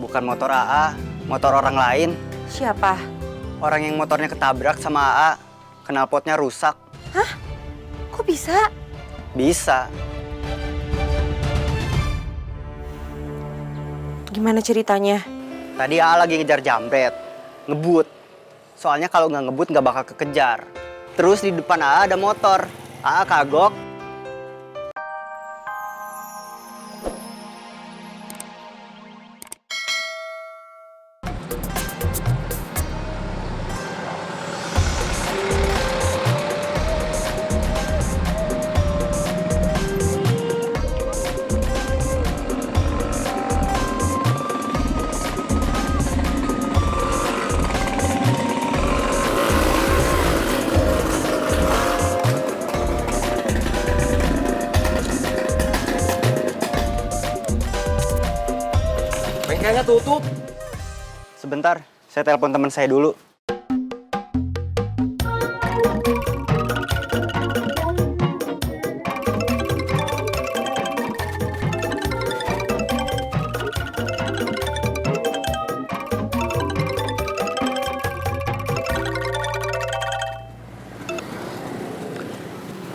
Bukan motor AA, motor orang lain. Siapa? Orang yang motornya ketabrak sama AA, knalpotnya rusak. Hah? Kok bisa? Bisa. Gimana ceritanya? Tadi AA lagi ngejar jambret, ngebut. Soalnya kalau nggak ngebut nggak bakal kekejar. Terus di depan AA ada motor. AA kagok. Bengkelnya tutup. Sebentar, saya telepon teman saya dulu.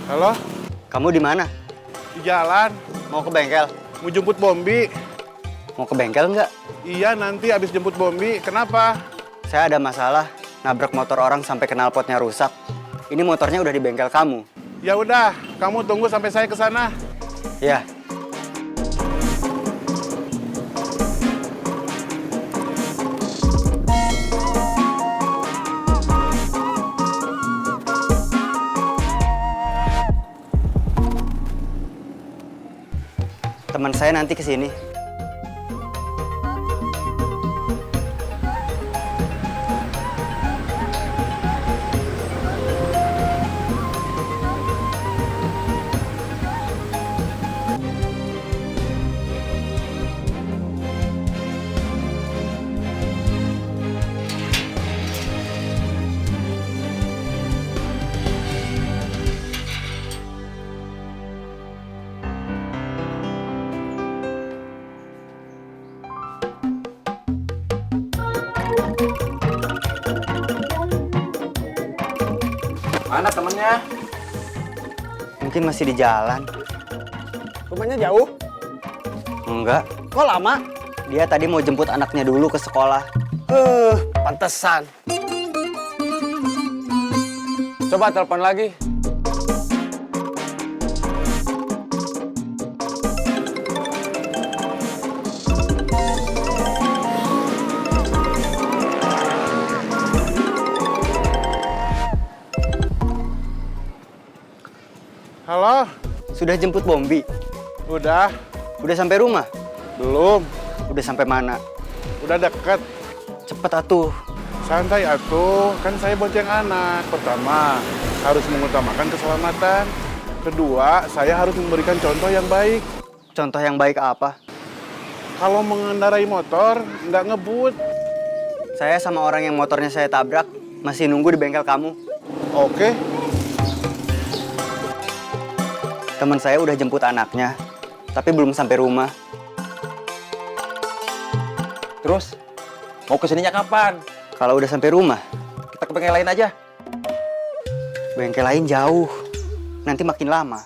Halo, Kamu di mana? di jalan. Mau ke bengkel? Mau jemput Bombi. Mau ke bengkel nggak? Iya, nanti habis jemput Bombi. Kenapa? Saya ada masalah, nabrak motor orang sampai knalpotnya rusak. Ini motornya udah di bengkel kamu. Ya udah, kamu tunggu sampai saya ke sana. Ya. Teman saya nanti ke sini. Mana temennya? Mungkin masih di jalan. Rumahnya jauh? Enggak. Kok lama? Dia tadi mau jemput anaknya dulu ke sekolah. Pantesan. Coba telepon lagi. Halo, Sudah jemput Bombi? udah? Udah sampai rumah? Belum. Udah sampai mana? Udah deket. Cepet atuh. Santai atuh, kan saya bonceng anak. Pertama, harus mengutamakan keselamatan. Kedua, saya harus memberikan contoh yang baik. Contoh yang baik apa? Kalau mengendarai motor, nggak ngebut. Saya sama orang yang motornya saya tabrak masih nunggu di bengkel kamu. Oke, Teman saya udah jemput anaknya, tapi belum sampai rumah. Terus, mau kesininya kapan? Kalau udah sampai rumah, Kita ke bengkel lain aja. bengkel lain jauh. Nanti makin lama.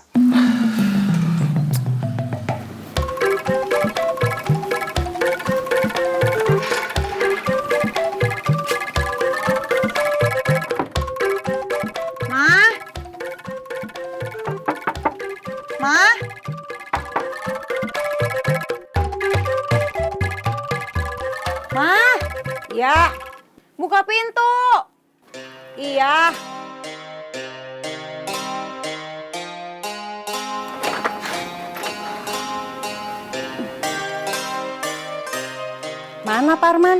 Ma? Ma? Ma? Ya. Buka pintu. Iya. Mana Pak Arman?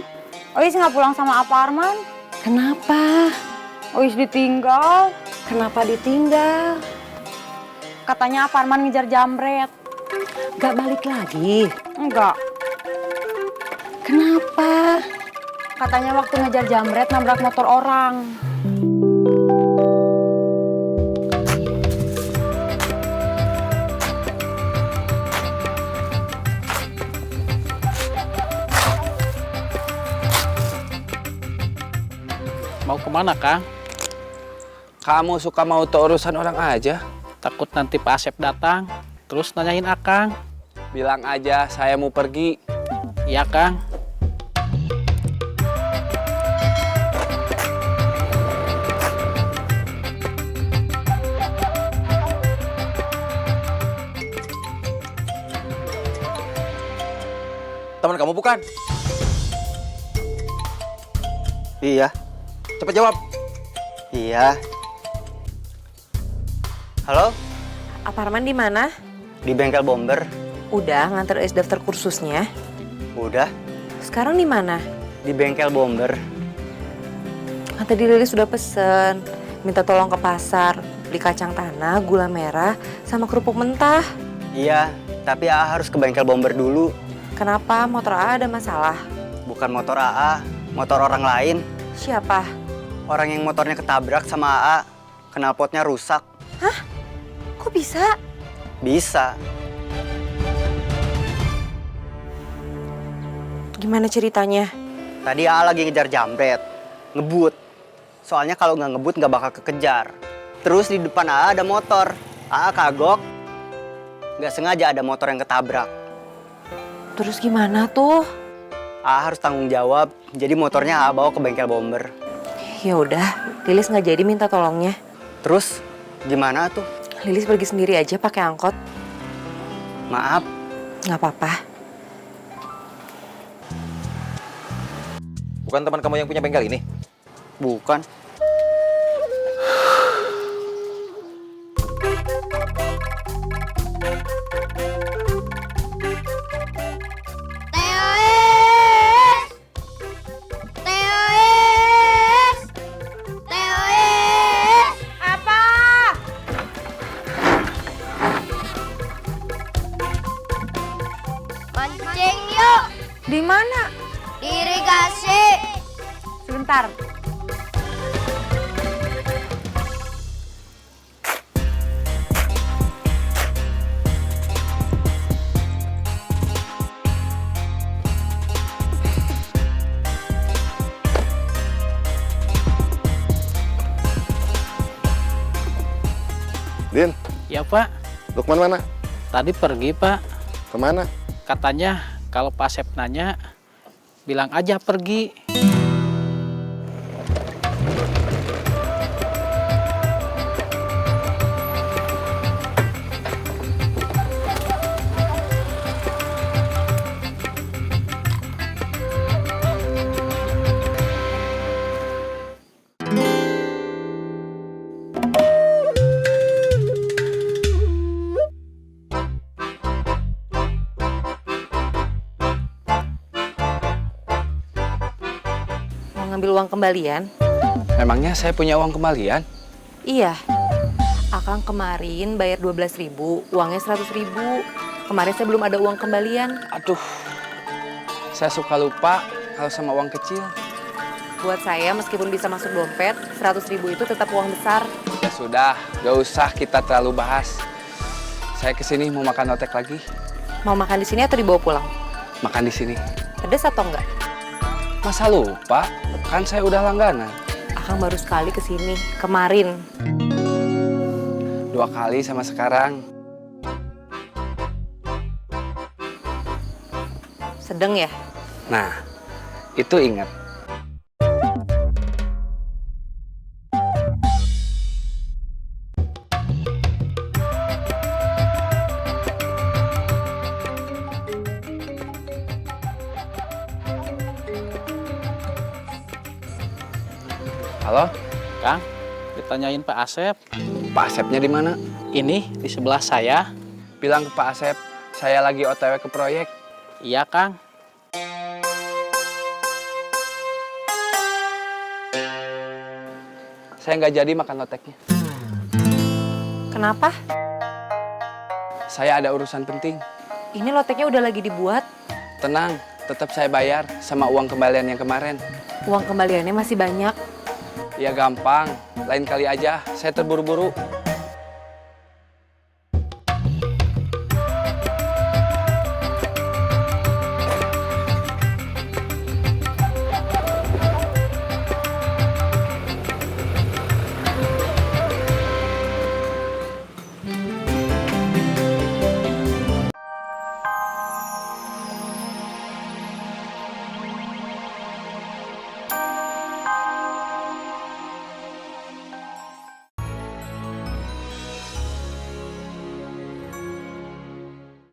Ois nggak pulang sama apa Arman? Kenapa? Ois ditinggal. Kenapa ditinggal? Katanya Pak Arman ngejar jambret. Gak balik lagi? Enggak. Kenapa? Katanya waktu ngejar jambret nabrak motor orang. Mau kemana, Kang? Kamu suka mau tahu urusan orang aja? Takut nanti Pak Asep datang, terus nanyain Akang. Bilang aja saya mau pergi. Iya, Kang. Teman kamu bukan? Iya, Cepat jawab. iya. Halo, Aparman di mana? di bengkel bomber. Udah nganter es daftar kursusnya. Udah, Sekarang di mana? di bengkel bomber. Kan tadi Lilis sudah pesen, minta tolong ke pasar, beli kacang tanah, gula merah, sama kerupuk mentah. Iya, tapi AA harus ke bengkel bomber dulu. Kenapa? Motor A ada masalah? Bukan motor AA, motor orang lain. Siapa? Orang yang motornya ketabrak sama AA, knalpotnya rusak. Kok bisa? Bisa. Gimana ceritanya? Tadi AA lagi ngejar jambret, ngebut. Soalnya kalau nggak ngebut nggak bakal kekejar. Terus di depan AA ada motor. AA kagok. Nggak sengaja ada motor yang ketabrak. Terus gimana tuh? AA harus tanggung jawab, jadi motornya AA bawa ke bengkel bomber. Ya udah, Lilis nggak jadi minta tolongnya. Terus gimana tuh? Lilis pergi sendiri aja pakai angkot. Maaf, Nggak apa-apa. Bukan teman kamu yang punya bengkel ini? bukan. Mancing yuk, Di mana? di irigasi. Sebentar. Din, Ya, Pak. Lukman mana? Tadi pergi, Pak. Kemana? Katanya kalau Pak Asep nanya, bilang aja pergi. Mau ngambil uang kembalian? Memangnya saya punya uang kembalian? Iya. Akang kemarin bayar 12.000, uangnya 100.000. Kemarin saya belum ada uang kembalian. Aduh, saya suka lupa kalau sama uang kecil. Buat saya meskipun bisa masuk dompet, 100.000 itu tetap uang besar. Ya sudah, gak usah kita terlalu bahas. Saya kesini mau makan lotek lagi. Mau makan di sini atau dibawa pulang? Makan di sini. Pedes atau enggak? Masa lupa? Kan saya udah langganan. Akang baru sekali ke sini, kemarin. 2 kali sama sekarang. Sedeng ya? Nah, itu ingat. Halo, Kang, ditanyain Pak Asep. Pak Asepnya di mana? Ini di sebelah saya. Bilang ke Pak Asep, saya lagi OTW ke proyek. Iya, Kang. Saya nggak jadi makan loteknya. Kenapa? Saya ada urusan penting. Ini loteknya udah lagi dibuat. Tenang, tetap saya bayar sama uang kembalian yang kemarin. Uang kembaliannya masih banyak. Ya gampang, lain kali aja. Saya terburu-buru.